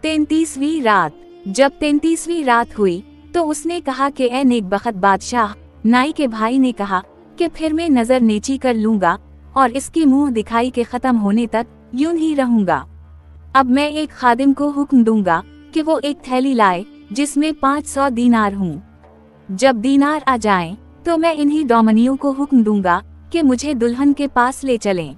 33वीं रात। जब 33वीं रात हुई तो उसने कहा कि ए नेकबख्त बादशाह। नाई के भाई ने कहा कि फिर मैं नजर नीची कर लूंगा और इसकी मुंह दिखाई के खत्म होने तक यूं ही रहूंगा। अब मैं एक खादिम को हुक्म दूंगा कि वो एक थैली लाए जिसमें 500 दीनार हों। जब दीनार आ जाएं, तो मैं इन्हीं डोमनियों को हुक्म दूंगा कि मुझे दुल्हन के पास ले चलें।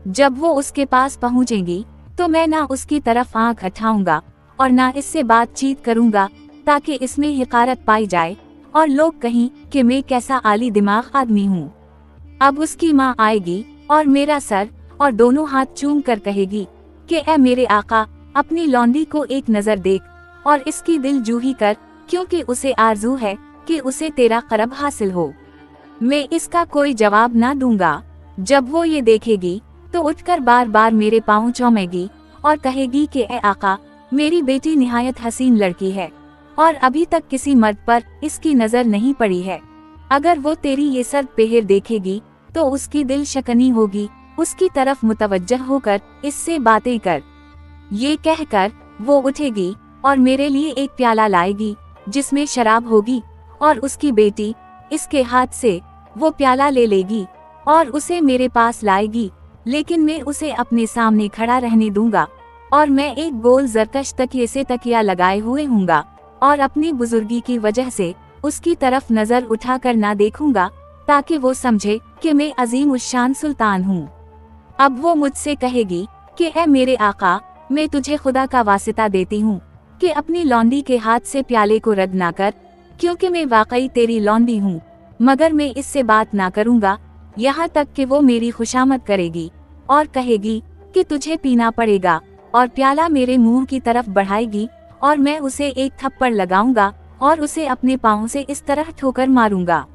जब वो उसके पास पहुंचेंगी तो मैं ना उसकी तरफ आंख उठाऊंगा और ना इससे बातचीत करूंगा, ताकि इसमें हिकारत पाई जाए और लोग कहें कि मैं कैसा आली दिमाग आदमी हूँ। अब उसकी माँ आएगी और मेरा सर और दोनों हाथ चूम कर कहेगी कि ए मेरे आका, अपनी लौंडी को एक नजर देख और इसकी दिल जूही कर, क्योंकि उसे आरजू है कि उसे तेरा करब हासिल हो। मैं इसका कोई जवाब ना दूंगा। जब वो ये देखेगी तो उठकर बार बार मेरे पाँव चूमेगी और कहेगी कि ए आका, मेरी बेटी निहायत हसीन लड़की है और अभी तक किसी मर्द पर इसकी नजर नहीं पड़ी है। अगर वो तेरी ये सर पेहर देखेगी तो उसकी दिल शकनी होगी, उसकी तरफ मुतवज्जह होकर इससे बातें कर। ये कहकर वो उठेगी और मेरे लिए एक प्याला लाएगी जिसमें शराब होगी और उसकी बेटी इसके हाथ से वो प्याला ले लेगी और उसे मेरे पास लाएगी, लेकिन मैं उसे अपने सामने खड़ा रहने दूंगा और मैं एक गोल जरकश तकिए से तकिया लगाए हुए हूँगा और अपनी बुजुर्गी की वजह से उसकी तरफ नजर उठाकर ना देखूंगा, ताकि वो समझे कि मैं अजीम उश्शान सुल्तान हूँ। अब वो मुझसे कहेगी कि ए मेरे आका, मैं तुझे खुदा का वास्ता देती हूँ कि अपनी लौंडी के हाथ से प्याले को रद्द ना कर, क्योंकि मैं वाकई तेरी लौंडी हूँ, मगर मैं इससे बात ना करूँगा यहाँ तक कि वो मेरी खुशामद करेगी और कहेगी कि तुझे पीना पड़ेगा, और प्याला मेरे मुंह की तरफ बढ़ाएगी और मैं उसे एक थप्पड़ लगाऊंगा और उसे अपने पाँव से इस तरह ठोकर मारूंगा।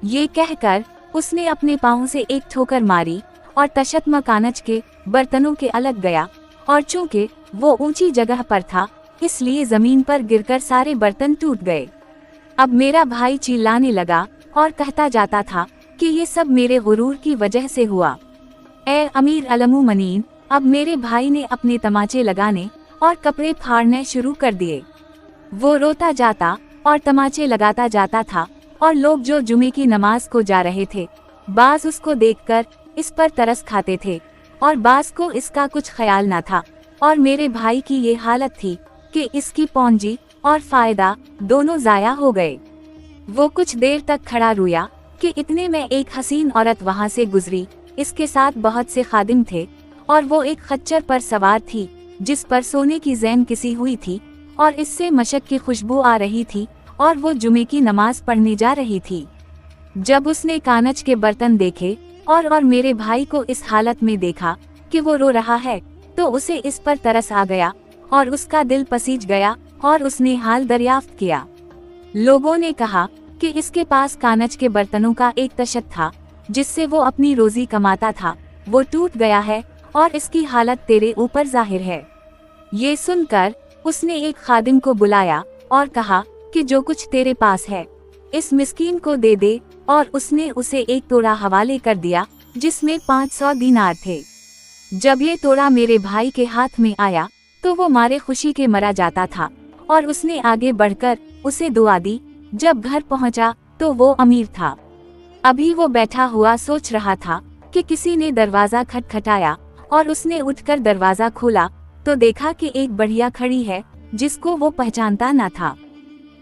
ये कहकर उसने अपने पाँव से एक ठोकर मारी और तशत मकानच के बर्तनों के अलग गया, और चूंकि वो ऊंची जगह पर था इसलिए जमीन पर गिरकर सारे बर्तन टूट गए। अब मेरा भाई चिल्लाने लगा और कहता जाता था कि ये सब मेरे गुरूर की वजह से हुआ। ए अमीर अलमुमनीन, अब मेरे भाई ने अपने तमाचे लगाने और कपड़े फाड़ने शुरू कर दिए। वो रोता जाता और तमाचे लगाता जाता था, और लोग जो जुमे की नमाज को जा रहे थे बाज उसको देखकर इस पर तरस खाते थे और बाज को इसका कुछ ख्याल न था। और मेरे भाई की ये हालत थी कि इसकी पूंजी और फायदा दोनों जाया हो गए। वो कुछ देर तक खड़ा रोया कि इतने में एक हसीन औरत वहाँ से गुजरी। इसके साथ बहुत से खादिम थे और वो एक खच्चर पर सवार थी जिस पर सोने की जैन किसी हुई थी, और इससे मशक की खुशबू आ रही थी, और वो जुमे की नमाज पढ़ने जा रही थी। जब उसने कानच के बर्तन देखे और मेरे भाई को इस हालत में देखा कि वो रो रहा है, तो उसे इस पर तरस आ गया और उसका दिल पसीज गया और उसने हाल दरियाफ्त किया। लोगों ने कहा कि इसके पास कानच के बर्तनों का एक तशत था जिससे वो अपनी रोजी कमाता था, वो टूट गया है और इसकी हालत तेरे ऊपर जाहिर है। ये सुनकर उसने एक खादिम को बुलाया और कहा कि जो कुछ तेरे पास है इस मिस्कीन को दे दे, और उसने उसे एक तोड़ा हवाले कर दिया जिसमें 500 दीनार थे। जब ये तोड़ा मेरे भाई के हाथ में आया तो वो मारे खुशी के मरा जाता था, और उसने आगे बढ़कर उसे दुआ दी। जब घर पहुंचा तो वो अमीर था। अभी वो बैठा हुआ सोच रहा था कि किसी ने दरवाजा खटखटाया, और उसने उठकर दरवाजा खोला तो देखा कि एक बढ़िया खड़ी है जिसको वो पहचानता न था।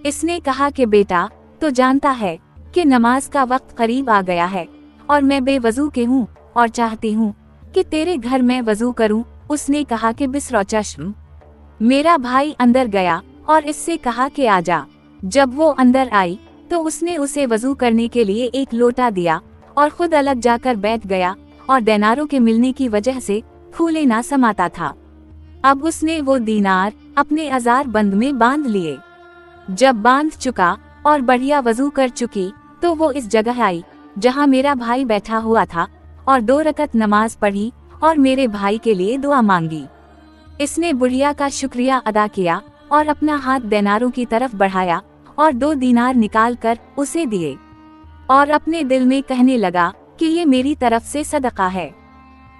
इसने कहा कि बेटा, तो जानता है कि नमाज का वक्त करीब आ गया है और मैं बेवजू के हूँ और चाहती हूँ कि तेरे घर में वजू करूँ। उसने कहा कि बिसरो चश्म। मेरा भाई अंदर गया और इससे कहा कि आजा। जब वो अंदर आई तो उसने उसे वजू करने के लिए एक लोटा दिया और खुद अलग जाकर बैठ गया, और दीनारों के मिलने की वजह से फूले ना समाता था। अब उसने वो दीनार अपने अजार बंद में बांध लिए। जब बांध चुका और बढ़िया वजू कर चुकी तो वो इस जगह आई जहाँ मेरा भाई बैठा हुआ था, और 2 रकत नमाज पढ़ी और मेरे भाई के लिए दुआ मांगी। इसने बुढ़िया का शुक्रिया अदा किया और अपना हाथ दीनारों की तरफ बढ़ाया और 2 दीनार निकाल कर उसे दिए, और अपने दिल में कहने लगा कि ये मेरी तरफ से सदका है।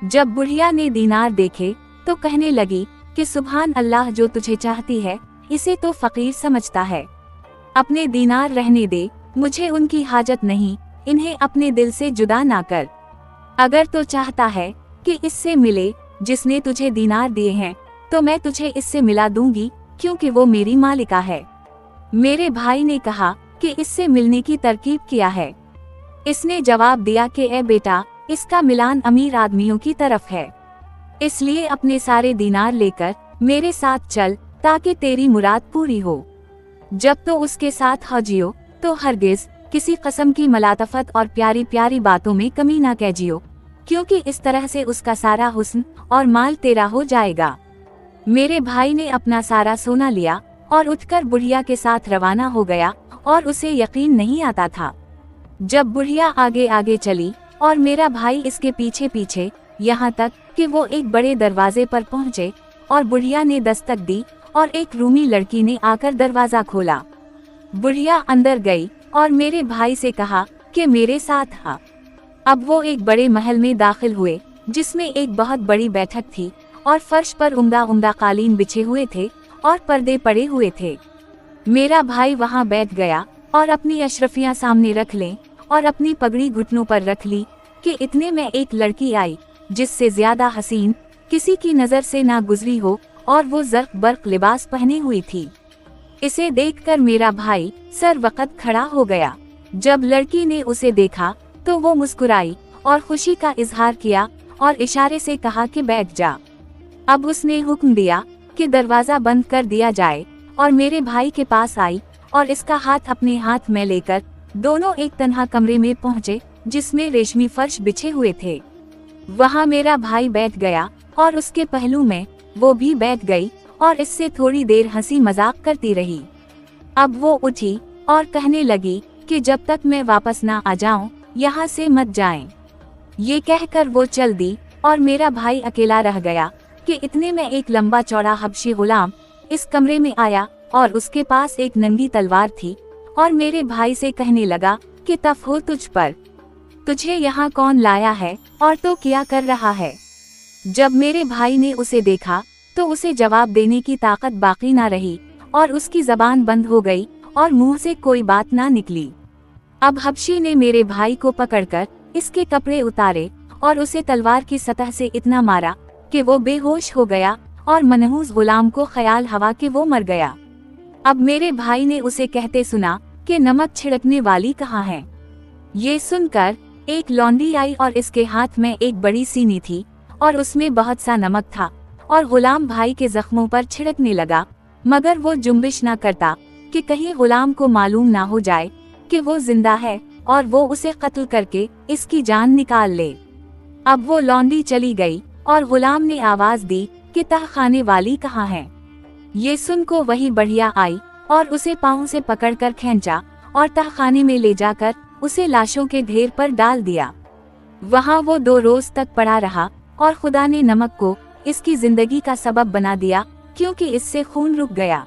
जब बुढ़िया ने दीनार देखे तो कहने लगी कि सुभान अल्लाह, जो तुझे चाहती है इसे तो फकीर समझता है। अपने दीनार रहने दे, मुझे उनकी हाजत नहीं, इन्हें अपने दिल से जुदा ना कर। अगर तो चाहता है कि इससे मिले जिसने तुझे दीनार दिए हैं, तो मैं तुझे इससे मिला दूंगी, क्योंकि वो मेरी मालिका है। मेरे भाई ने कहा कि इससे मिलने की तरकीब किया है। इसने जवाब दिया कि ए बेटा, इसका मिलान अमीर आदमियों की तरफ है, इसलिए अपने सारे दीनार लेकर मेरे साथ चल ताकि तेरी मुराद पूरी हो। जब तो उसके साथ हजियो तो हरगिज किसी किस्म की मलातफत और प्यारी प्यारी बातों में कमी ना कीजियो, क्योंकि इस तरह से उसका सारा हुस्न और माल तेरा हो जाएगा। मेरे भाई ने अपना सारा सोना लिया और उठकर बुढ़िया के साथ रवाना हो गया, और उसे यकीन नहीं आता था। जब बुढ़िया आगे आगे चली और मेरा भाई इसके पीछे पीछे, यहाँ तक कि वो एक बड़े दरवाजे पर पहुँचे, और बुढ़िया ने दस्तक दी और एक रूमी लड़की ने आकर दरवाजा खोला। बुढ़िया अंदर गई और मेरे भाई से कहा कि मेरे साथ आ। अब वो एक बड़े महल में दाखिल हुए, जिसमें एक बहुत बड़ी बैठक थी और फर्श पर उम्दा उम्दा कालीन बिछे हुए थे और पर्दे पड़े हुए थे। मेरा भाई वहां बैठ गया और अपनी अशरफियां सामने रख लें और अपनी पगड़ी घुटनों पर रख ली कि इतने में एक लड़की आई, जिससे ज्यादा हसीन किसी की नजर से ना गुजरी हो, और वो जर्क बर्क लिबास पहने हुई थी। इसे देखकर मेरा भाई सर वक़्त खड़ा हो गया। जब लड़की ने उसे देखा तो वो मुस्कुराई और खुशी का इजहार किया और इशारे से कहा कि बैठ जा। अब उसने हुक्म दिया कि दरवाजा बंद कर दिया जाए, और मेरे भाई के पास आई और इसका हाथ अपने हाथ में लेकर दोनों एक तन्हा कमरे में पहुंचे, जिसमें रेशमी फर्श बिछे हुए थे। वहां मेरा भाई बैठ गया और उसके पहलू में वो भी बैठ गई और इससे थोड़ी देर हंसी मजाक करती रही। अब वो उठी और कहने लगी कि जब तक मैं वापस ना आ जाऊं, यहाँ से मत जाएं। ये कहकर वो चल दी और मेरा भाई अकेला रह गया कि इतने में एक लंबा चौड़ा हबशी गुलाम इस कमरे में आया और उसके पास एक नंगी तलवार थी, और मेरे भाई से कहने लगा कि तफ हो तुझ पर, तुझे यहाँ कौन लाया है और तो क्या कर रहा है। जब मेरे भाई ने उसे देखा तो उसे जवाब देने की ताकत बाकी ना रही और उसकी जबान बंद हो गई और मुंह से कोई बात ना निकली। अब हबशी ने मेरे भाई को पकड़कर इसके कपड़े उतारे और उसे तलवार की सतह से इतना मारा कि वो बेहोश हो गया, और मनहूस गुलाम को ख्याल हवा कि वो मर गया। अब मेरे भाई ने उसे कहते सुना कि नमक छिड़कने वाली कहाँ है। ये सुनकर एक लौंडी आई और इसके हाथ में एक बड़ी सीनी थी और उसमें बहुत सा नमक था, और गुलाम भाई के जख्मों पर छिड़कने लगा, मगर वो जुम्बिश न करता कि कहीं गुलाम को मालूम ना हो जाए कि वो जिंदा है और वो उसे कत्ल करके इसकी जान निकाल ले। अब वो लौंडी चली गई और गुलाम ने आवाज दी कि तहखाने वाली कहाँ है। ये सुन को वही बढ़िया आई और उसे पाँव से पकड़कर खींचा और तहखाने में ले जाकर उसे लाशों के ढेर पर डाल दिया। वहाँ वो 2 रोज तक पड़ा रहा, और खुदा ने नमक को इसकी जिंदगी का सबब बना दिया, क्योंकि इससे खून रुक गया।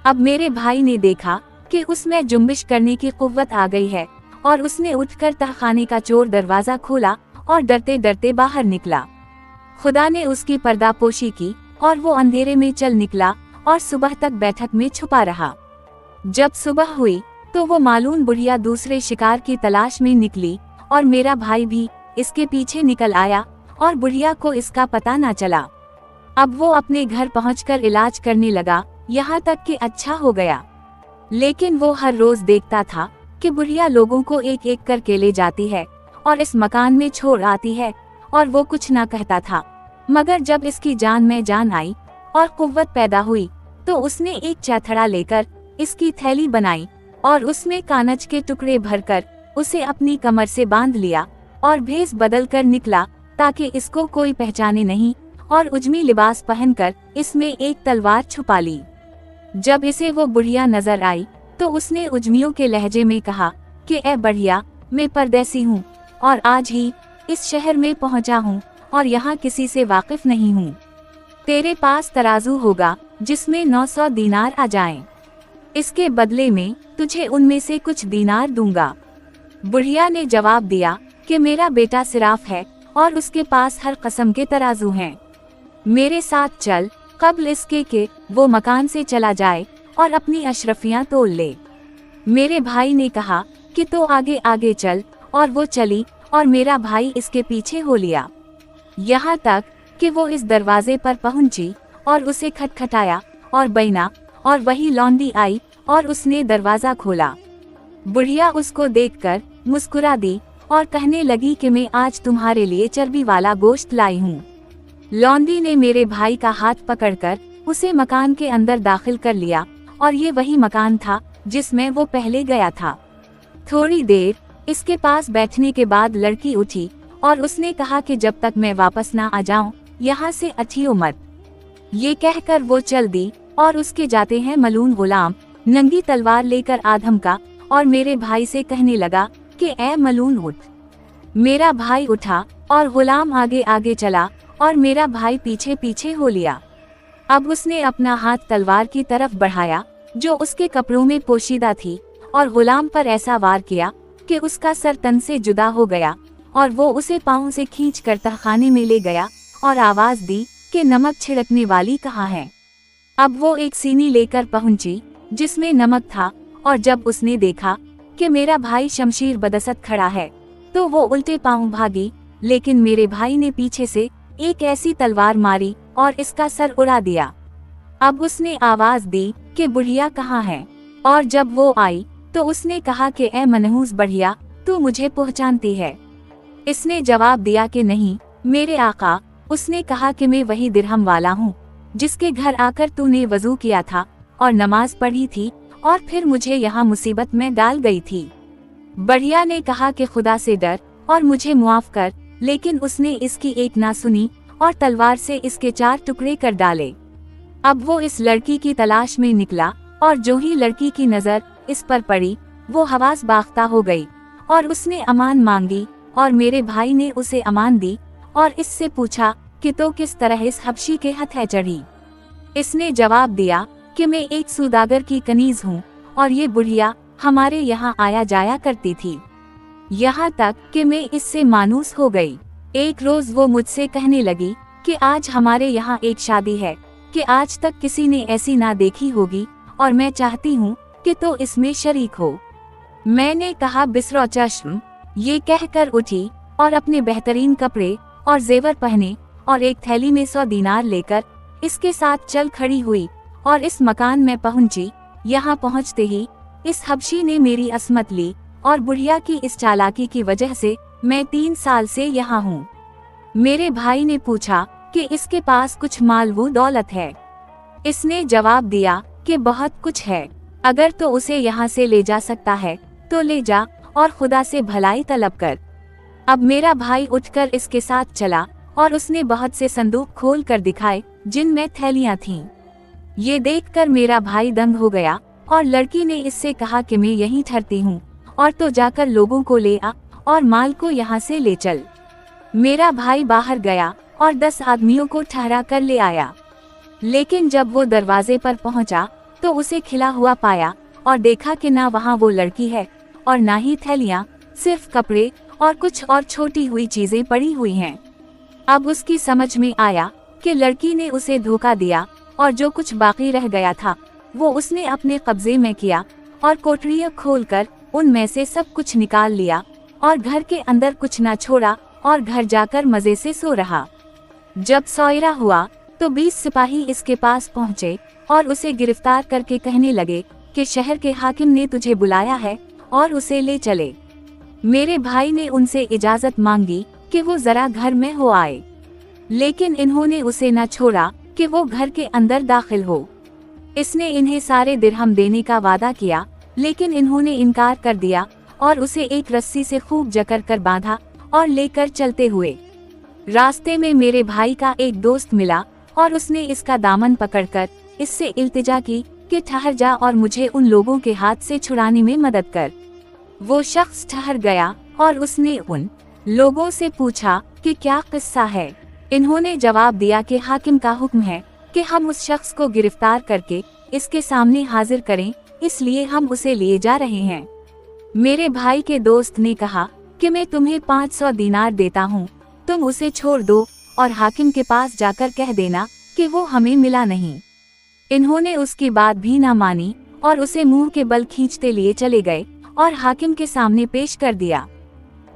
अब मेरे भाई ने देखा कि उसमें जुम्बिश करने की कुव्वत आ गई है, और उसने उठकर तहखाने का चोर दरवाजा खोला और डरते डरते बाहर निकला। खुदा ने उसकी पर्दापोशी की और वो अंधेरे में चल निकला और सुबह तक बैठक में छुपा रहा। जब सुबह हुई तो वो मालूम बुढ़िया दूसरे शिकार की तलाश में निकली, और मेरा भाई भी इसके पीछे निकल आया और बुढ़िया को इसका पता न चला। अब वो अपने घर पहुंचकर इलाज करने लगा, यहाँ तक कि अच्छा हो गया। लेकिन वो हर रोज देखता था कि बुढ़िया लोगों को एक एक करके ले जाती है और इस मकान में छोड़ आती है, और वो कुछ ना कहता था। मगर जब इसकी जान में जान आई और कुव्वत पैदा हुई तो उसने एक चैथड़ा लेकर इसकी थैली बनाई और उसमें कानज के टुकड़े भरकर उसे अपनी कमर से बांध लिया और भेस बदल कर निकला, ताकि इसको कोई पहचाने नहीं, और उजमी लिबास पहनकर इसमें एक तलवार छुपा ली। जब इसे वो बुढ़िया नजर आई तो उसने उजमियों के लहजे में कहा कि ए बढ़िया, मैं परदेसी हूँ और आज ही इस शहर में पहुँचा हूँ और यहाँ किसी से वाकिफ नहीं हूँ। तेरे पास तराजू होगा जिसमें 900 दीनार आ जाएं। इसके बदले में तुझे उनमें से कुछ दीनार दूंगा। बुढ़िया ने जवाब दिया कि मेरा बेटा सिराफ है और उसके पास हर किस्म के तराजू हैं। मेरे साथ चल, कब्ल इसके कि वो मकान से चला जाए और अपनी अशरफियां तोड़ ले। मेरे भाई ने कहा कि तो आगे आगे चल, और वो चली और मेरा भाई इसके पीछे हो लिया। यहाँ तक कि वो इस दरवाजे पर पहुंची और उसे खटखटाया और बैना, और वही लौंडी आई और उसने दरवाजा खोला। बुढ़िया उसको देखकर मुस्कुरा दी और कहने लगी कि मैं आज तुम्हारे लिए चर्बी वाला गोश्त लाई हूँ। लौंडी ने मेरे भाई का हाथ पकड़कर उसे मकान के अंदर दाखिल कर लिया, और ये वही मकान था जिसमें वो पहले गया था। थोड़ी देर इसके पास बैठने के बाद लड़की उठी और उसने कहा कि जब तक मैं वापस ना आ जाऊं, यहाँ से अठियो मत। ये कहकर वो चल दी और उसके जाते हैं मलून गुलाम नंगी तलवार लेकर आधम का, और मेरे भाई से कहने लगा कि ए मलून उठ। मेरा भाई उठा और गुलाम आगे आगे चला और मेरा भाई पीछे पीछे हो लिया। अब उसने अपना हाथ तलवार की तरफ बढ़ाया जो उसके कपड़ों में पोशीदा थी, और गुलाम पर ऐसा वार किया कि उसका सर तन से जुदा हो गया, और वो उसे पाँव से खींचकर तहखाने में ले गया और आवाज दी कि नमक छिड़कने वाली कहाँ है। अब वो एक सीनी लेकर पहुंची जिसमें नमक था, और जब उसने देखा कि मेरा भाई शमशीर बदसत खड़ा है तो वो उल्टे पाँव भागी, लेकिन मेरे भाई ने पीछे से एक ऐसी तलवार मारी और इसका सर उड़ा दिया। अब उसने आवाज दी कि बुढ़िया कहाँ है, और जब वो आई तो उसने कहा कि ए मनहूस बढ़िया, तू मुझे पहचानती है। इसने जवाब दिया कि नहीं मेरे आका। उसने कहा कि मैं वही दिरहम वाला हूँ जिसके घर आकर तूने वजू किया था और नमाज पढ़ी थी और फिर मुझे यहाँ मुसीबत में डाल गई थी। बढ़िया ने कहा कि खुदा से डर और मुझे मुआफ कर, लेकिन उसने इसकी एक ना सुनी और तलवार से इसके 4 टुकड़े कर डाले। अब वो इस लड़की की तलाश में निकला, और जो ही लड़की की नजर इस पर पड़ी वो हवास बाख्ता हो गई और उसने अमान मांगी, और मेरे भाई ने उसे अमान दी और इससे पूछा कि तो किस तरह इस हबशी के हथे चढ़ी। इसने जवाब दिया कि मैं एक सौदागर की कनीज हूँ और ये बुढ़िया हमारे यहाँ आया जाया करती थी, यहाँ तक कि मैं इससे मानूस हो गई। एक रोज वो मुझसे कहने लगी कि आज हमारे यहाँ एक शादी है कि आज तक किसी ने ऐसी ना देखी होगी, और मैं चाहती हूँ कि तो इसमें शरीक हो। मैंने कहा बिसरो चश्म। ये कहकर उठी और अपने बेहतरीन कपड़े और जेवर पहने और एक थैली में 100 दीनार लेकर इसके साथ चल खड़ी हुई और इस मकान में पहुंची। यहाँ पहुंचते ही इस हबशी ने मेरी असमत ली, और बुढ़िया की इस चालाकी की वजह से मैं 3 साल से यहाँ हूँ। मेरे भाई ने पूछा कि इसके पास कुछ माल व दौलत है। इसने जवाब दिया कि बहुत कुछ है, अगर तो उसे यहाँ से ले जा सकता है तो ले जा और खुदा से भलाई तलब कर। अब मेरा भाई उठकर इसके साथ चला और उसने बहुत से संदूक खोल कर दिखाए जिनमें थैलियां थीं। ये देखकर मेरा भाई दंग हो गया, और लड़की ने इससे कहा कि मैं यहीं ठहरती हूँ और तो जाकर लोगों को ले आ और माल को यहाँ से ले चल। मेरा भाई बाहर गया और 10 आदमियों को ठहरा कर ले आया, लेकिन जब वो दरवाजे पर पहुंचा तो उसे खिला हुआ पाया और देखा कि ना वहाँ वो लड़की है और ना ही थैलियाँ, सिर्फ कपड़े और कुछ और छोटी हुई चीजें पड़ी हुई हैं। अब उसकी समझ में आया कि लड़की ने उसे धोखा दिया, और जो कुछ बाकी रह गया था वो उसने अपने कब्जे में किया और कोठरियाँ खोलकर उनमें से सब कुछ निकाल लिया और घर के अंदर कुछ न छोड़ा, और घर जाकर मजे से सो रहा। जब सवेरा हुआ तो 20 सिपाही इसके पास पहुँचे और उसे गिरफ्तार करके कहने लगे कि शहर के हाकिम ने तुझे बुलाया है और उसे ले चले। मेरे भाई ने उनसे इजाजत मांगी कि वो जरा घर में हो आए, लेकिन इन्होंने उसे न छोड़ा कि वो घर के अंदर दाखिल हो। इसने इन्हें सारे दिरहम देने का वादा किया, लेकिन इन्होंने इनकार कर दिया और उसे एक रस्सी से खूब जकड़ कर बांधा और लेकर चलते हुए। रास्ते में मेरे भाई का एक दोस्त मिला और उसने इसका दामन पकड़कर इससे इल्तिजा की कि ठहर जा और मुझे उन लोगों के हाथ से छुड़ाने में मदद कर। वो शख्स ठहर गया और उसने उन लोगों से पूछा कि क्या किस्सा है। इन्होंने जवाब दिया कि हाकिम का हुक्म है कि हम उस शख्स को गिरफ्तार करके इसके सामने हाजिर करें, इसलिए हम उसे लिए जा रहे हैं। मेरे भाई के दोस्त ने कहा कि मैं तुम्हें 500 दीनार देता हूँ, तुम उसे छोड़ दो और हाकिम के पास जाकर कह देना कि वो हमें मिला नहीं। इन्होंने उसकी बात भी ना मानी और उसे मुंह के बल खींचते लिए चले गए और हाकिम के सामने पेश कर दिया।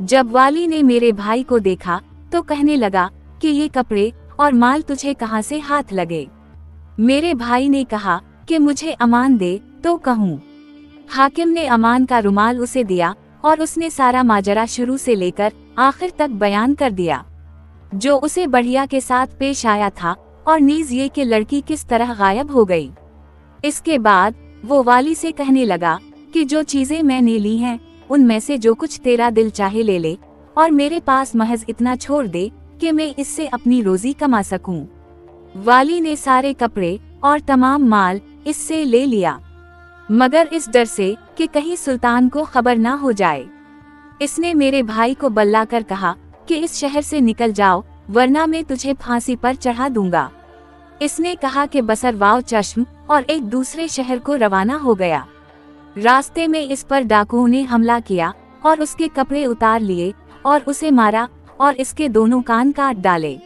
जब वाली ने मेरे भाई को देखा तो कहने लगा कि ये कपड़े और माल तुझे कहाँ से हाथ लगे। मेरे भाई ने कहा कि मुझे अमान दे तो कहूँ। हाकिम ने अमान का रुमाल उसे दिया और उसने सारा माजरा शुरू से लेकर आखिर तक बयान कर दिया, जो उसे बढ़िया के साथ पेश आया था, और नीज ये कि लड़की किस तरह गायब हो गई। इसके बाद वो वाली से कहने लगा कि जो चीजें मैंने ली हैं उनमें से जो कुछ तेरा दिल चाहे ले ले, और मेरे पास महज इतना छोड़ दे कि मैं इससे अपनी रोजी कमा सकूं। वाली ने सारे कपड़े और तमाम माल इससे ले लिया, मगर इस डर से कि कहीं सुल्तान को खबर ना हो जाए, इसने मेरे भाई को बल्लाकर कहा कि इस शहर से निकल जाओ, वरना मैं तुझे फांसी पर चढ़ा दूंगा। इसने कहा कि बसरवाओ चश्म और एक दूसरे शहर को रवाना हो गया। रास्ते में इस पर डाकुओं ने हमला किया और उसके कपड़े उतार लिए और उसे मारा और इसके दोनों कान काट डाले।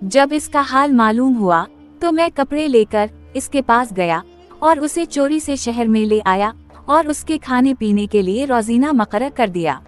जब इसका हाल मालूम हुआ तो मैं कपड़े लेकर इसके पास गया और उसे चोरी से शहर में ले आया और उसके खाने पीने के लिए रोजीना मुकर्रर कर दिया।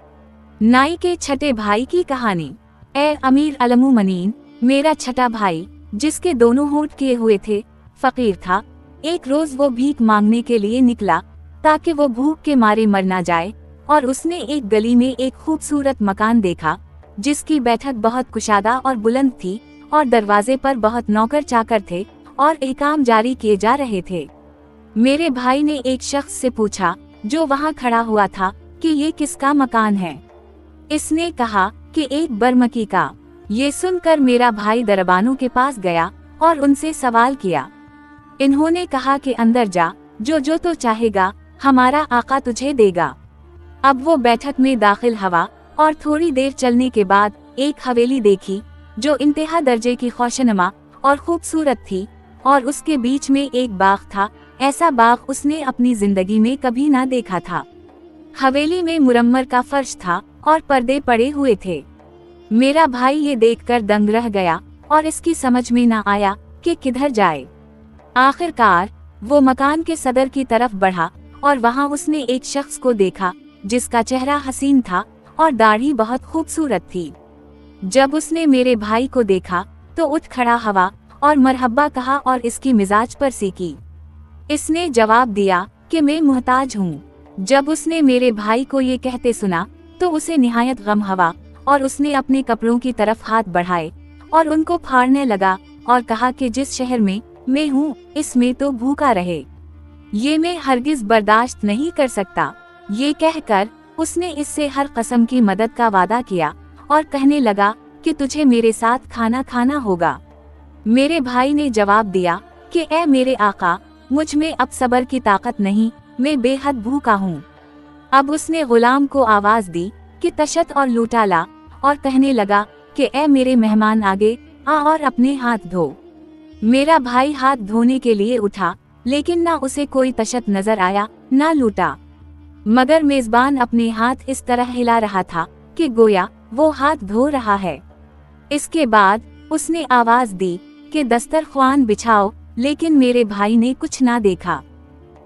नाई के छठे भाई की कहानी। ए अमीर अलमुमनीन, मेरा छठा भाई, जिसके दोनों होंठ किए हुए थे, फकीर था। एक रोज वो भीख मांगने के लिए निकला ताकि वो भूख के मारे मर ना जाए, और उसने एक गली में एक खूबसूरत मकान देखा जिसकी बैठक बहुत कुशादा और बुलंद थी, और दरवाजे पर बहुत नौकर चाकर थे और एहकाम जारी किए जा रहे थे। मेरे भाई ने एक शख्स से पूछा जो वहाँ खड़ा हुआ था कि ये किसका मकान है। इसने कहा कि एक बरमकी का। ये सुनकर मेरा भाई दरबानों के पास गया और उनसे सवाल किया। इन्होंने कहा कि अंदर जा, जो जो तो चाहेगा हमारा आका तुझे देगा। अब वो बैठक में दाखिल हुआ और थोड़ी देर चलने के बाद एक हवेली देखी जो इंतहा दर्जे की खोशनुमा और खूबसूरत थी, और उसके बीच में एक बाग था। ऐसा बाग उसने अपनी जिंदगी में कभी ना देखा था। हवेली में मुरम्मर का फर्श था और पर्दे पड़े हुए थे। मेरा भाई ये देखकर दंग रह गया और इसकी समझ में ना आया कि किधर जाए। आखिरकार वो मकान के सदर की तरफ बढ़ा और वहाँ उसने एक शख्स को देखा जिसका चेहरा हसीन था और दाढ़ी बहुत खूबसूरत थी। जब उसने मेरे भाई को देखा तो उठ खड़ा हुआ और मरहबा कहा और इसकी मिजाज पर सीखी। इसने जवाब दिया कि मैं मुहताज हूँ। जब उसने मेरे भाई को ये कहते सुना तो उसे निहायत गम हुआ और उसने अपने कपड़ों की तरफ हाथ बढ़ाए और उनको फाड़ने लगा और कहा कि जिस शहर में मैं हूँ इसमें तो भूखा रहे, ये मैं हरगिज बर्दाश्त नहीं कर सकता। ये कहकर उसने इससे हर कसम की मदद का वादा किया और कहने लगा कि तुझे मेरे साथ खाना खाना होगा। मेरे भाई ने जवाब दिया कि ए मेरे आका, मुझ में अब सब्र की ताकत नहीं, मैं बेहद भूखा हूँ। अब उसने गुलाम को आवाज दी कि तशत और लूटा ला, और कहने लगा कि ए मेरे मेहमान आगे आ और अपने हाथ धो। मेरा भाई हाथ धोने के लिए उठा, लेकिन ना उसे कोई तशत नजर आया ना लूटा, मगर मेजबान अपने हाथ इस तरह हिला रहा था कि गोया वो हाथ धो रहा है। इसके बाद उसने आवाज दी कि दस्तरख्वान बिछाओ, लेकिन मेरे भाई ने कुछ ना देखा।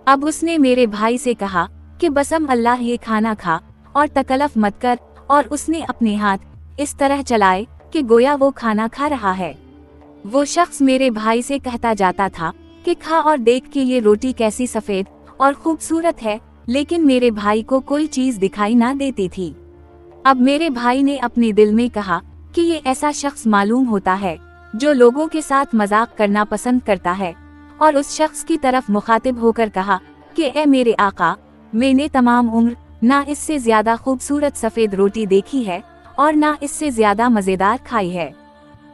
अब उसने मेरे भाई से कहा कि बसम अल्लाह ये खाना खा और तकलफ मत कर, और उसने अपने हाथ इस तरह चलाए कि गोया वो खाना खा रहा है। वो शख्स मेरे भाई से कहता जाता था कि खा और देख कि ये रोटी कैसी सफेद और खूबसूरत है, लेकिन मेरे भाई को कोई चीज दिखाई ना देती थी। अब मेरे भाई ने अपने दिल में कहा कि ये ऐसा शख्स मालूम होता है जो लोगों के साथ मजाक करना पसंद करता है, और उस शख्स की तरफ मुखातिब होकर कहा कि ए मेरे आका, मैंने तमाम उम्र ना इससे ज्यादा खूबसूरत सफेद रोटी देखी है और ना इससे ज्यादा मजेदार खाई है।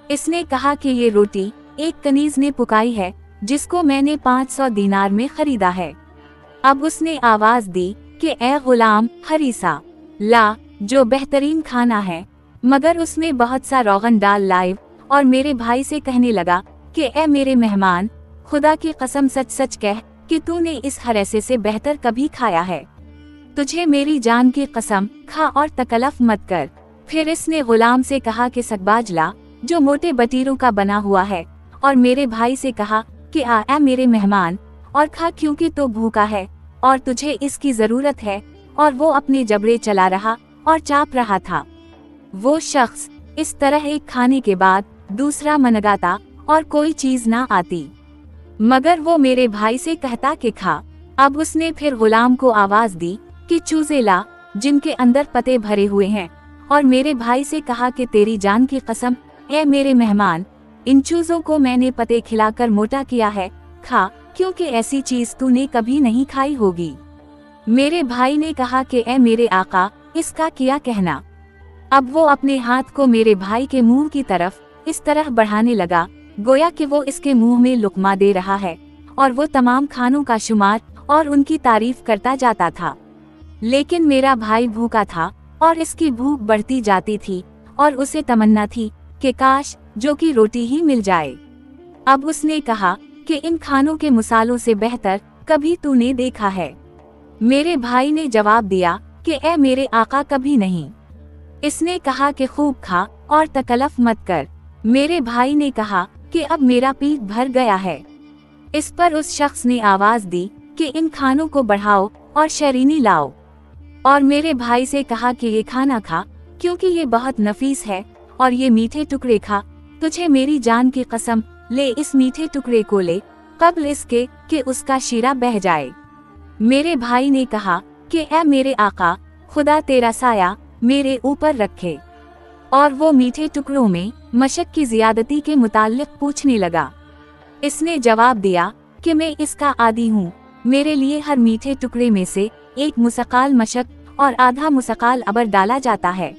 इसने कहा कि ये रोटी एक कनीज ने पुकाई है जिसको मैंने 500 दीनार में खरीदा है। अब उसने आवाज दी कि ए गुलाम हरीसा ला, जो बेहतरीन खाना है, मगर उसमें बहुत सा रोगन डाल लाए, और मेरे भाई से कहने लगा कि ए मेरे मेहमान, खुदा की कसम सच सच कह कि तूने इस हरेसे से बेहतर कभी खाया है। तुझे मेरी जान की कसम, खा और तकलफ मत कर। फिर इसने गुलाम से कहा कि सकबाज ला, जो मोटे बटीरों का बना हुआ है और मेरे भाई से कहा कि आ मेरे मेहमान और खा, क्योंकि तो भूखा है और तुझे इसकी जरूरत है। और वो अपने जबड़े चला रहा और चाप रहा था। वो शख्स इस तरह एक खाने के बाद दूसरा मनगाता और कोई चीज ना आती, मगर वो मेरे भाई से कहता कि खा। अब उसने फिर गुलाम को आवाज दी कि चूजे ला जिनके अंदर पते भरे हुए हैं, और मेरे भाई से कहा कि तेरी जान की कसम ए मेरे मेहमान, इन चूजों को मैंने पते खिलाकर मोटा किया है, खा, क्योंकि ऐसी चीज तूने कभी नहीं खाई होगी। मेरे भाई ने कहा कि ए मेरे आका, इसका क्या कहना। अब वो अपने हाथ को मेरे भाई के मुंह की तरफ इस तरह बढ़ाने लगा गोया कि वो इसके मुंह में लुकमा दे रहा है, और वो तमाम खानों का शुमार और उनकी तारीफ करता जाता था। लेकिन मेरा भाई भूखा था और इसकी भूख बढ़ती जाती थी और उसे तमन्ना थी कि काश जो कि रोटी ही मिल जाए। अब उसने कहा कि इन खानों के मसालों से बेहतर कभी तूने देखा है। मेरे भाई ने जवाब दिया कि ए मेरे आका, कभी नहीं। इसने कहा कि खूब खा और तकल्लुफ मत कर। मेरे भाई ने कहा कि अब मेरा पेट भर गया है। इस पर उस शख्स ने आवाज दी कि इन खानों को बढ़ाओ और शरीनी लाओ, और मेरे भाई से कहा कि ये खाना खा, क्योंकि ये बहुत नफीस है, और ये मीठे टुकड़े खा। तुझे मेरी जान की कसम, ले इस मीठे टुकड़े को ले, कब्ल इसके कि उसका शीरा बह जाए। मेरे भाई ने कहा कि ए मेरे आका, खुदा तेरा साया मेरे ऊपर रखे। और वो मीठे टुकड़ों में मशक की जियादती के मुताल्लिक पूछने लगा। इसने जवाब दिया कि मैं इसका आदी हूँ, मेरे लिए हर मीठे टुकड़े में से एक मुसकाल मशक और आधा मुसकाल अबर डाला जाता है।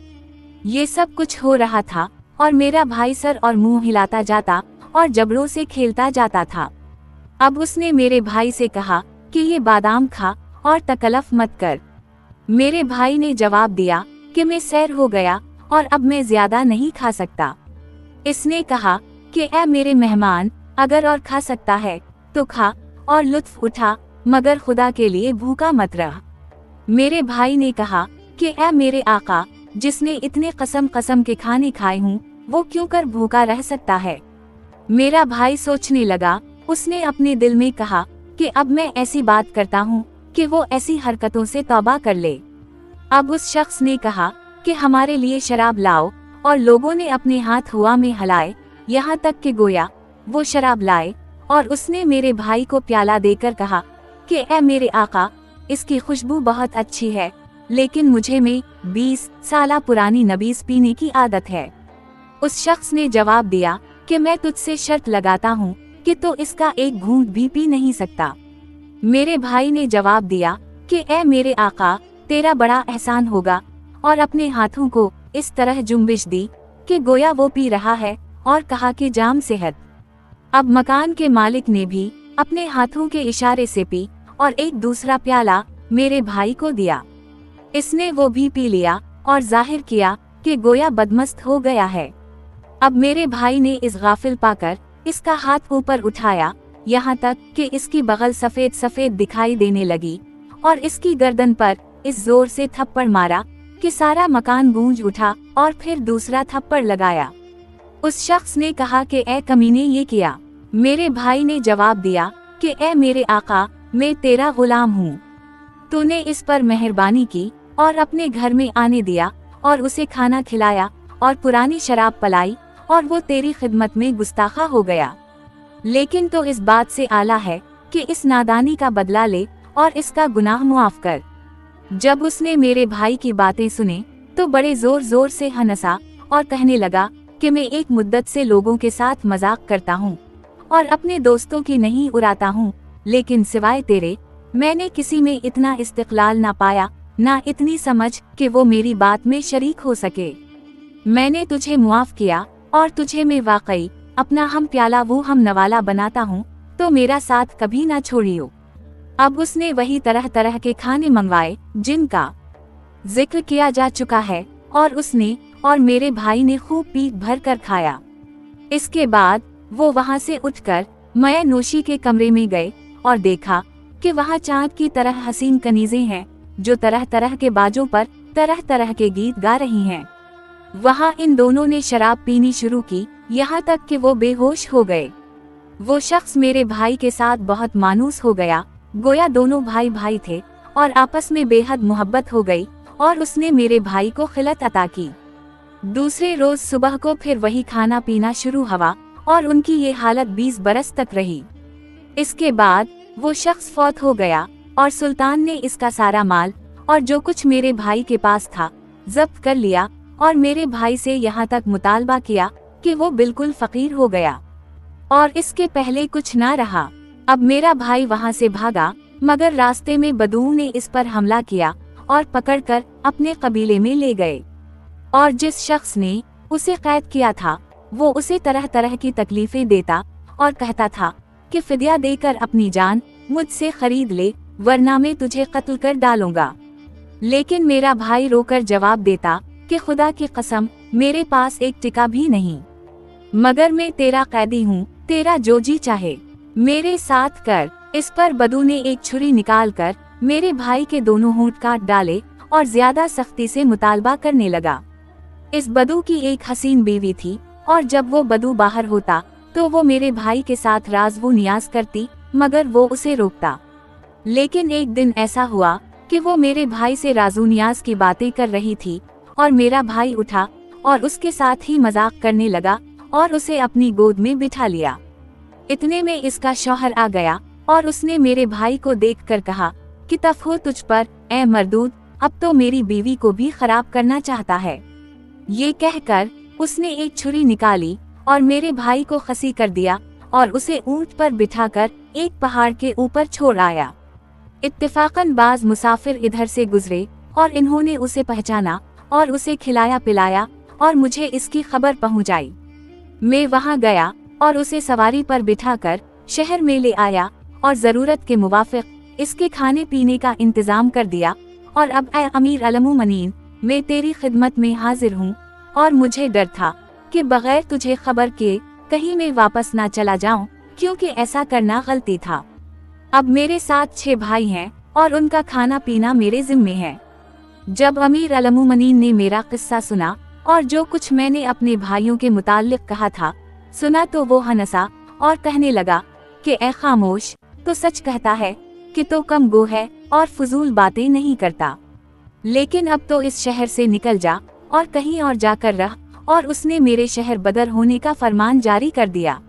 ये सब कुछ हो रहा था और मेरा भाई सर और मुंह हिलाता जाता और जबड़ों से खेलता जाता था। अब उसने मेरे भाई से कहा कि ये बादाम खा और तकल्लुफ मत कर। मेरे भाई ने जवाब दिया कि मैं सैर हो गया और अब मैं ज्यादा नहीं खा सकता। इसने कहा कि ए मेरे मेहमान, अगर और खा सकता है तो खा और लुत्फ उठा, मगर खुदा के लिए भूखा मत रह। मेरे भाई ने कहा कि ए मेरे आका, जिसने इतने कसम के खाने खाए हूँ, वो क्यों कर भूखा रह सकता है। मेरा भाई सोचने लगा। उसने अपने दिल में कहा कि अब मैं ऐसी बात करता हूँ कि वो ऐसी हरकतों से तौबा कर ले। अब उस शख्स ने कहा कि हमारे लिए शराब लाओ, और लोगों ने अपने हाथ हवा में हिलाए, यहाँ तक कि गोया वो शराब लाए, और उसने मेरे भाई को प्याला देकर कहा कि ए मेरे आका, इसकी खुशबू बहुत अच्छी है, लेकिन मुझे में 20 साल पुरानी नबीज पीने की आदत है। उस शख्स ने जवाब दिया कि मैं तुझसे शर्त लगाता हूँ कि तो इसका एक घूंट भी पी नहीं सकता। मेरे भाई ने जवाब दिया कि ए मेरे आका, तेरा बड़ा एहसान होगा, और अपने हाथों को इस तरह जुम्बिश दी कि गोया वो पी रहा है, और कहा कि जाम सेहत। अब मकान के मालिक ने भी अपने हाथों के इशारे से पी और एक दूसरा प्याला मेरे भाई को दिया। इसने वो भी पी लिया और जाहिर किया कि गोया बदमस्त हो गया है। अब मेरे भाई ने इस गाफिल पाकर इसका हाथ ऊपर उठाया, यहाँ तक कि इसकी बगल सफेद सफेद दिखाई देने लगी, और इसकी गर्दन पर इस जोर से थप्पड़ मारा कि सारा मकान गूंज उठा, और फिर दूसरा थप्पड़ लगाया। उस शख्स ने कहा कि ए कमीने, ये किया। मेरे भाई ने जवाब दिया कि ए मेरे आका, मैं तेरा गुलाम हूँ। तूने इस पर मेहरबानी की और अपने घर में आने दिया और उसे खाना खिलाया और पुरानी शराब पलाई, और वो तेरी खिदमत में गुस्ताखा हो गया। लेकिन तो इस बात से आला है कि इस नादानी का बदला ले और इसका गुनाह मुआफ कर। जब उसने मेरे भाई की बातें सुने तो बड़े जोर जोर से हंसा और कहने लगा कि मैं एक मुद्दत से लोगों के साथ मजाक करता हूँ और अपने दोस्तों की नहीं उड़ाता हूँ, लेकिन सिवाय तेरे मैंने किसी में इतना इस्तिक़लाल ना पाया, ना इतनी समझ कि वो मेरी बात में शरीक हो सके। मैंने तुझे मुआफ किया और तुझे मैं वाकई अपना हम प्याला वो हम नवाला बनाता हूँ, तो मेरा साथ कभी ना छोड़ियो। अब उसने वही तरह तरह के खाने मंगवाए जिनका जिक्र किया जा चुका है, और उसने और मेरे भाई ने खूब पीट भर कर खाया। इसके बाद वो वहाँ से उठकर मया नोशी के कमरे में गए और देखा कि वहाँ चांद की तरह हसीन कनीज़ें हैं जो तरह तरह के बाजों पर तरह तरह के गीत गा रही हैं। वहाँ इन दोनों ने शराब पीनी शुरू की, यहाँ तक कि वो बेहोश हो गए। वो शख्स मेरे भाई के साथ बहुत मानूस हो गया, गोया दोनों भाई भाई थे और आपस में बेहद मोहब्बत हो गई और उसने मेरे भाई को खिलत अता की। दूसरे रोज सुबह को फिर वही खाना पीना शुरू हुआ और उनकी ये हालत 20 बरस तक रही। इसके बाद वो शख्स फौत हो गया और सुल्तान ने इसका सारा माल और जो कुछ मेरे भाई के पास था जब्त कर लिया और मेरे भाई से यहाँ तक मुतालबा किया कि वो बिल्कुल फकीर हो गया और इसके पहले कुछ ना रहा। अब मेरा भाई वहाँ से भागा, मगर रास्ते में बदूओं ने इस पर हमला किया और पकड़कर अपने कबीले में ले गए और जिस शख्स ने उसे कैद किया था वो उसे तरह तरह की तकलीफें देता और कहता था कि फिदिया देकर अपनी जान मुझसे खरीद ले, वरना मैं तुझे कत्ल कर डालूंगा। लेकिन मेरा भाई रोकर जवाब देता कि खुदा की कसम, मेरे पास एक टिका भी नहीं, मगर मैं तेरा कैदी हूँ, तेरा जो जी चाहे मेरे साथ कर। इस पर बदू ने एक छुरी निकालकर मेरे भाई के दोनों होंठ काट डाले और ज्यादा सख्ती से मुतालबा करने लगा। इस बदू की एक हसीन बीवी थी और जब वो बदू बाहर होता तो वो मेरे भाई के साथ राज वो नियाज करती, मगर वो उसे रोकता। लेकिन एक दिन ऐसा हुआ कि वो मेरे भाई से राजू नियाज की बातें कर रही थी और मेरा भाई उठा और उसके साथ ही मजाक करने लगा और उसे अपनी गोद में बिठा लिया। इतने में इसका शौहर आ गया और उसने मेरे भाई को देखकर कहा कि तफ हो तुझ पर, ए मर्दूद, अब तो मेरी बीवी को भी खराब करना चाहता है। ये कहकर उसने एक छुरी निकाली और मेरे भाई को खसी कर दिया और उसे ऊंट पर बिठाकर एक पहाड़ के ऊपर छोड़ आया। इत्तेफाकन बाज मुसाफिर इधर से गुजरे और इन्होंने उसे पहचाना और उसे खिलाया पिलाया और मुझे इसकी खबर पहुंचाई। मैं वहां गया और उसे सवारी पर बिठाकर शहर में ले आया और जरूरत के मुवाफिक इसके खाने पीने का इंतजाम कर दिया। और अब ऐ अमीर अलमुमनीन, मैं तेरी खिदमत में हाजिर हूँ और मुझे डर था कि बगैर तुझे खबर किए कहीं मैं वापस ना चला जाऊं, क्योंकि ऐसा करना गलती था। अब मेरे साथ 6 भाई हैं और उनका खाना पीना मेरे जिम्मे है। जब अमीर अलमुमनीन ने मेरा किस्सा सुना और जो कुछ मैंने अपने भाइयों के मुताल्लिक कहा था सुना तो वो हंसा और कहने लगा कि ए खामोश, तो सच कहता है कि तो कम गो है और फजूल बातें नहीं करता। लेकिन अब तो इस शहर से निकल जा और कहीं और जाकर रह। और उसने मेरे शहर बदर होने का फरमान जारी कर दिया।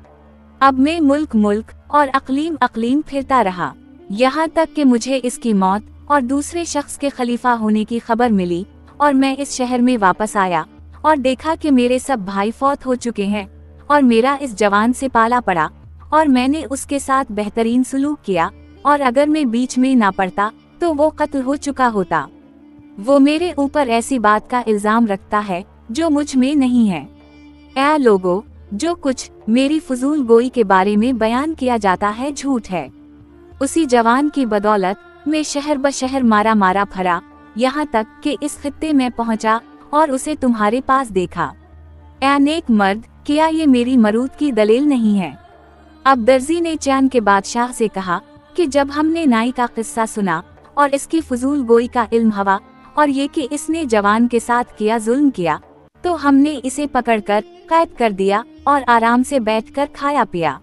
अब मैं मुल्क मुल्क और अकलीम अकलीम फिरता रहा, यहाँ तक कि मुझे इसकी मौत और दूसरे शख्स के खलीफा होने की खबर मिली और मैं इस शहर में वापस आया और देखा कि मेरे सब भाई फौत हो चुके हैं और मेरा इस जवान से पाला पड़ा और मैंने उसके साथ बेहतरीन सलूक किया और अगर मैं बीच में ना पड़ता तो वो कत्ल हो चुका होता। वो मेरे ऊपर ऐसी बात का इल्जाम रखता है जो मुझ में नहीं है। ऐ लोगों, जो कुछ मेरी फजूल गोई के बारे में बयान किया जाता है झूठ है। उसी जवान की बदौलत मैं शहर ब शहर मारा मारा फरा, यहाँ तक कि इस खित्ते में पहुँचा और उसे तुम्हारे पास देखा। ऐ नेक मर्द, क्या ये मेरी मरूद की दलील नहीं है? अब दर्जी ने चांद के बादशाह से कहा कि जब हमने नाई का किस्सा सुना और इसकी फजूल गोई का इल्म हुआ और ये कि इसने जवान के साथ किया जुल्म किया, तो हमने इसे पकड़कर कैद कर दिया और आराम से बैठकर खाया पिया।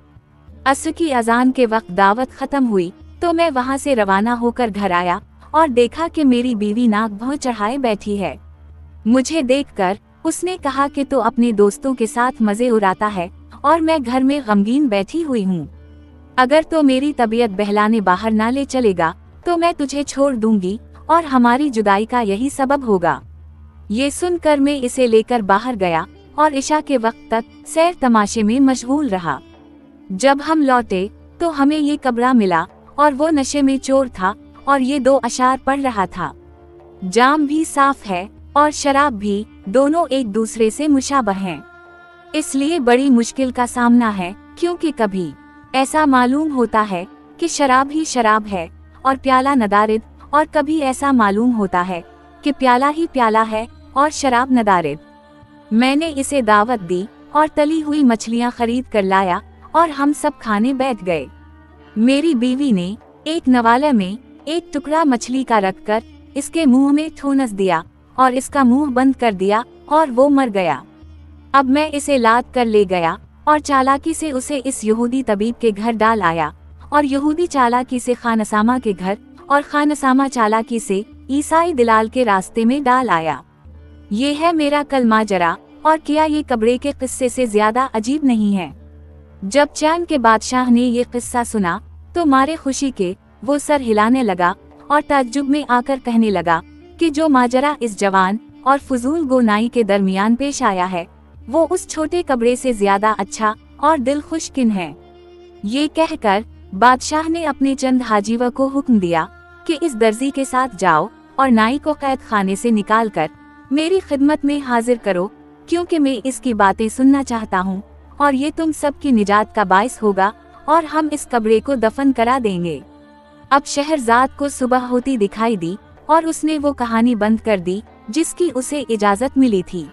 असर की अजान के वक्त दावत खत्म हुई तो मैं वहाँ से रवाना होकर घर आया और देखा कि मेरी बीवी नाक भौं चढ़ाए बैठी है। मुझे देखकर उसने कहा कि तू अपने दोस्तों के साथ मजे उड़ाता है और मैं घर में गमगीन बैठी हुई हूँ। अगर तो मेरी तबीयत बहलाने बाहर ना ले चलेगा तो मैं तुझे छोड़ दूंगी और हमारी जुदाई का यही सबब होगा। ये सुनकर मैं इसे लेकर बाहर गया और इशा के वक्त तक सैर तमाशे में मशगूल रहा। जब हम लौटे तो हमें ये कब्रा मिला और वो नशे में चोर था और ये 2 अशार पढ़ रहा था। जाम भी साफ है और शराब भी, दोनों एक दूसरे से मुशाबह हैं। इसलिए बड़ी मुश्किल का सामना है, क्योंकि कभी ऐसा मालूम होता है कि शराब ही शराब है और प्याला नदारिद, और कभी ऐसा मालूम होता है कि प्याला ही प्याला है और शराब नदारिद। मैंने इसे दावत दी और तली हुई मछलियाँ खरीद कर लाया और हम सब खाने बैठ गए। मेरी बीवी ने एक नवाले में एक टुकड़ा मछली का रखकर इसके मुंह में ठोनस दिया और इसका मुंह बंद कर दिया और वो मर गया। अब मैं इसे लाद कर ले गया और चालाकी से उसे इस यहूदी तबीब के घर डाल आया, और यहूदी चालाकी से खानसामा के घर, और खानसामा चालाकी से ईसाई दिलाल के रास्ते में डाल आया। ये है मेरा कल माजरा, और क्या ये कब्रे के किस्से से ज्यादा अजीब नहीं है? जब चान के बादशाह ने ये किस्सा सुना तो मारे खुशी के वो सर हिलाने लगा और ताज्जुब में आकर कहने लगा कि जो माजरा इस जवान और फजूल गो नाई के दरमियान पेश आया है वो उस छोटे कब्रे से ज्यादा अच्छा और दिल खुशकिन है। ये कहकर बादशाह ने अपने चंद हाजीवा को हुक्म दिया कि इस दर्जी के साथ जाओ और नाई को कैद खाने से निकाल कर मेरी खिदमत में हाजिर करो, क्योंकि मैं इसकी बातें सुनना चाहता हूँ और ये तुम सबकी निजात का बाइस होगा और हम इस कब्रे को दफन करा देंगे। अब शहरजाद को सुबह होती दिखाई दी और उसने वो कहानी बंद कर दी जिसकी उसे इजाजत मिली थी।